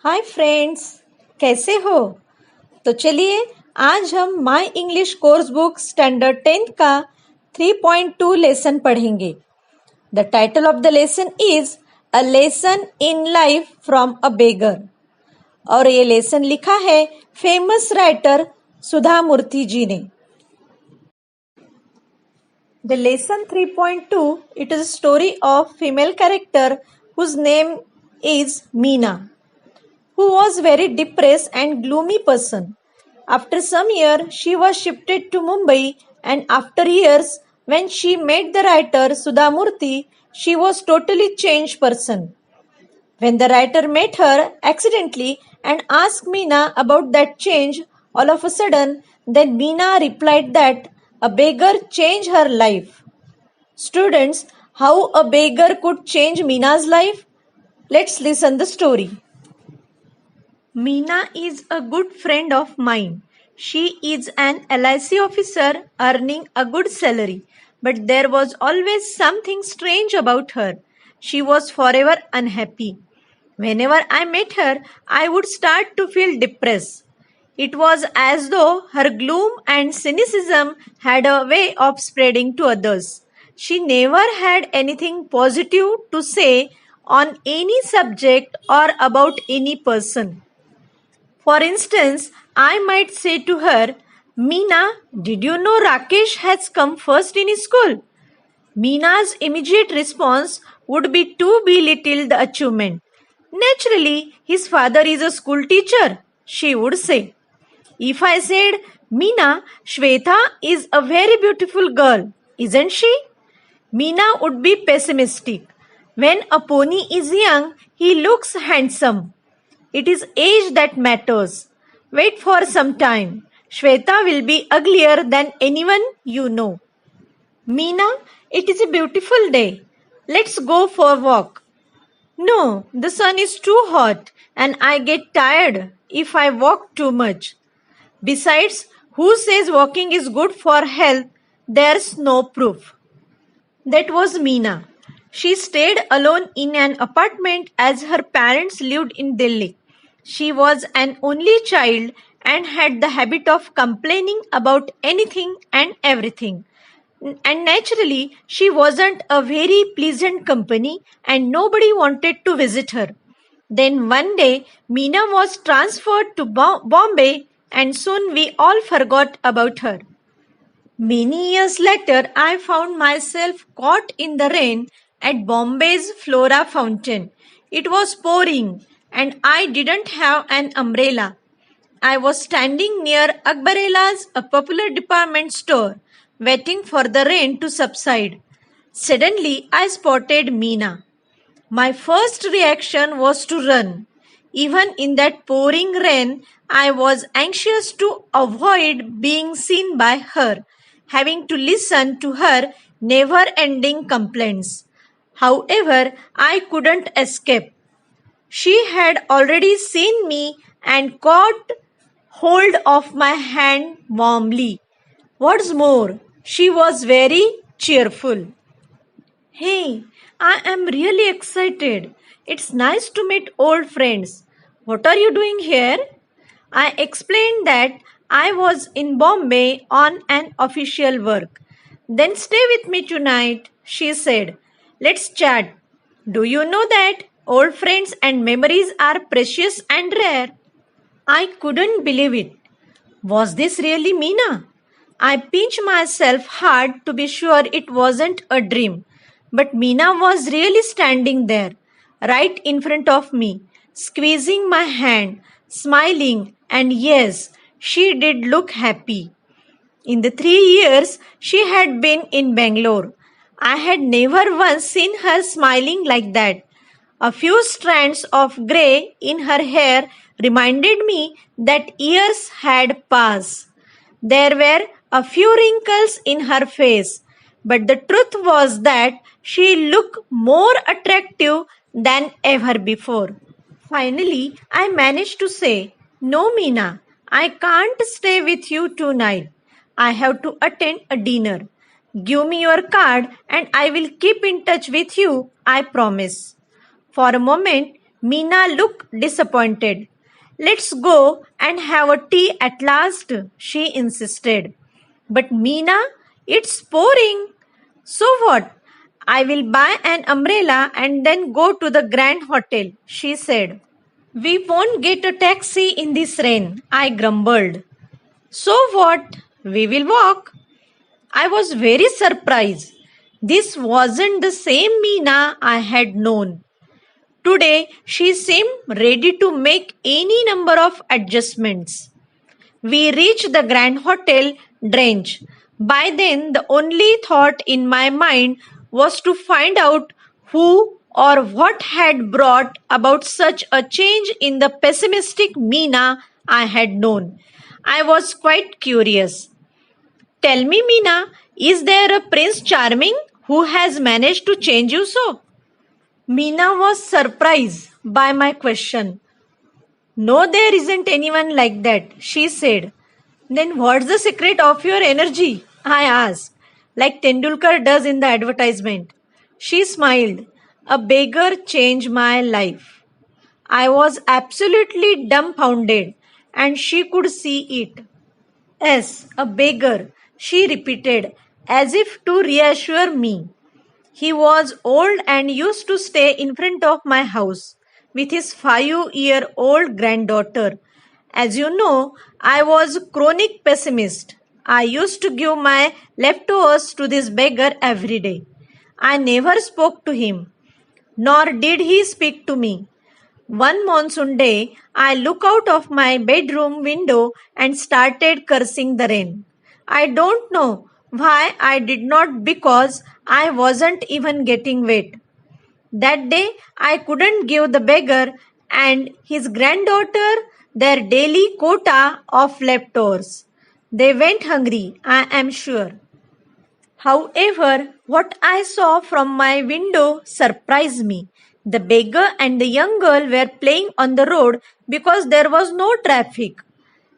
Hi friends, कैसे हो? तो चलिए आज हम my English course book standard 10th का 3.2 लेसन पढ़ेंगे। The title of the lesson is a lesson in life from a beggar और ये लेसन लिखा है फेमस राइटर सुधा मूर्ति जी ने। The lesson 3.2 it is a story of female character whose name is Meena, who was very depressed and gloomy person. After some years, she was shifted to Mumbai, and after years, when she met the writer Sudha Murthy, she was totally changed person. When the writer met her accidentally and asked Meena about that change, all of a sudden, then Meena replied that a beggar changed her life. Students, how a beggar could change Meena's life? Let's listen the story. Meena is a good friend of mine. She is an LIC officer earning a good salary, but there was always something strange about her. She was forever unhappy. Whenever I met her, I would start to feel depressed. It was as though her gloom and cynicism had a way of spreading to others. She never had anything positive to say on any subject or about any person. For instance, I might say to her, Meena, did you know Rakesh has come first in his school? Meena's immediate response would be to belittle the achievement. Naturally, his father is a school teacher, she would say. If I said, Meena, Shweta is a very beautiful girl, isn't she? Meena would be pessimistic. When a pony is young, he looks handsome. It is age that matters. Wait for some time. Shweta will be uglier than anyone you know. Meena, it is a beautiful day. Let's go for a walk. No, the sun is too hot and I get tired if I walk too much. Besides, who says walking is good for health? There's no proof. That was Meena. She stayed alone in an apartment as her parents lived in Delhi. She was an only child and had the habit of complaining about anything and everything. And naturally, she wasn't a very pleasant company and nobody wanted to visit her. Then one day, Meena was transferred to Bombay and soon we all forgot about her. Many years later, I found myself caught in the rain at Bombay's Flora Fountain. It was pouring and I didn't have an umbrella. I was standing near Akbarella's, a popular department store, waiting for the rain to subside. Suddenly, I spotted Meena. My first reaction was to run. Even in that pouring rain, I was anxious to avoid being seen by her, having to listen to her never ending complaints. However, I couldn't escape. She had already seen me and caught hold of my hand warmly. What's more, she was very cheerful. Hey, I am really excited. It's nice to meet old friends. What are you doing here? I explained that I was in Bombay on an official work. Then stay with me tonight, she said. Let's chat. Do you know that old friends and memories are precious and rare? I couldn't believe it. Was this really Meena? I pinched myself hard to be sure it wasn't a dream. But Meena was really standing there, right in front of me, squeezing my hand, smiling, and yes, she did look happy. In the 3 years she had been in Bangalore, I had never once seen her smiling like that. A few strands of grey in her hair reminded me that years had passed. There were a few wrinkles in her face, but the truth was that she looked more attractive than ever before. Finally, I managed to say, No, Meena, I can't stay with you tonight. I have to attend a dinner. Give me your card and I will keep in touch with you, I promise. For a moment, Meena looked disappointed. Let's go and have a tea at last, she insisted. But Meena, it's pouring. So what? I will buy an umbrella and then go to the Grand Hotel, she said. We won't get a taxi in this rain, I grumbled. So what? We will walk. I was very surprised. This wasn't the same Meena I had known. Today, she seemed ready to make any number of adjustments. We reached the Grand Hotel drenched. By then, the only thought in my mind was to find out who or what had brought about such a change in the pessimistic Meena I had known. I was quite curious. Tell me, Meena, is there a Prince Charming who has managed to change you so? Meena was surprised by my question. No, there isn't anyone like that, she said. Then what's the secret of your energy? I asked, like Tendulkar does in the advertisement. She smiled. A beggar changed my life. I was absolutely dumbfounded, and she could see it. Yes, a beggar, she repeated, as if to reassure me. He was old and used to stay in front of my house with his 5-year-old granddaughter. As you know, I was a chronic pessimist. I used to give my leftovers to this beggar every day. I never spoke to him, nor did he speak to me. One monsoon day, I looked out of my bedroom window and started cursing the rain. I don't know why I did not because I wasn't even getting wet. That day, I couldn't give the beggar and his granddaughter their daily quota of leftovers. They went hungry, I am sure. However, what I saw from my window surprised me. The beggar and the young girl were playing on the road because there was no traffic.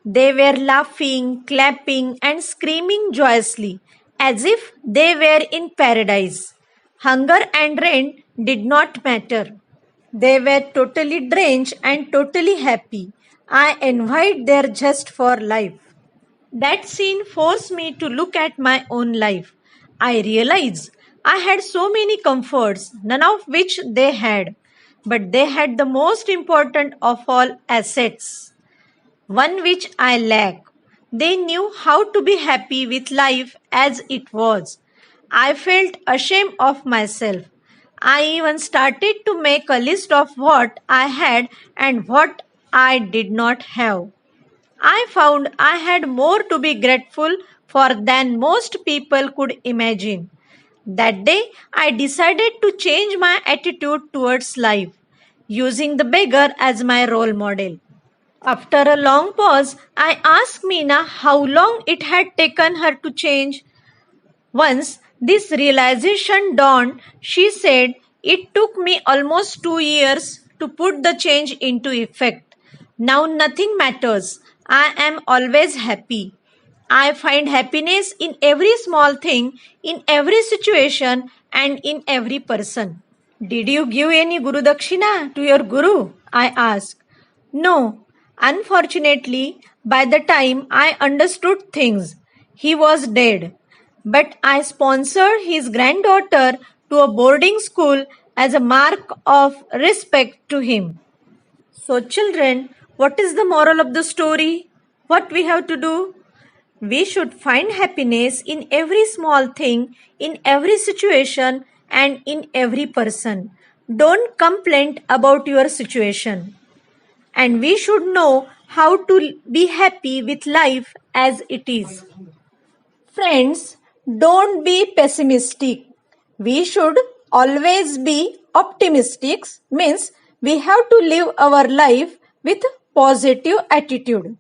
They were laughing, clapping, and screaming joyously, as if they were in paradise. Hunger and rain did not matter. They were totally drenched and totally happy. I envied their zest for life. That scene forced me to look at my own life. I realized I had so many comforts, none of which they had, but they had the most important of all assets, one which I lack. They knew how to be happy with life as it was. I felt ashamed of myself. I even started to make a list of what I had and what I did not have. I found I had more to be grateful for than most people could imagine. That day, I decided to change my attitude towards life, using the beggar as my role model. After a long pause, I asked Meena how long it had taken her to change. Once this realization dawned, she said, it took me almost 2 years to put the change into effect. Now nothing matters. I am always happy. I find happiness in every small thing, in every situation, and in every person. Did you give any Guru Dakshina to your Guru? I asked. No, unfortunately, by the time I understood things, he was dead. But I sponsored his granddaughter to a boarding school as a mark of respect to him. So, children, what is the moral of the story? What we have to do? We should find happiness in every small thing, in every situation, and in every person. Don't complain about your situation. And we should know how to be happy with life as it is. Friends, don't be pessimistic. We should always be optimistic, means we have to live our life with positive attitude.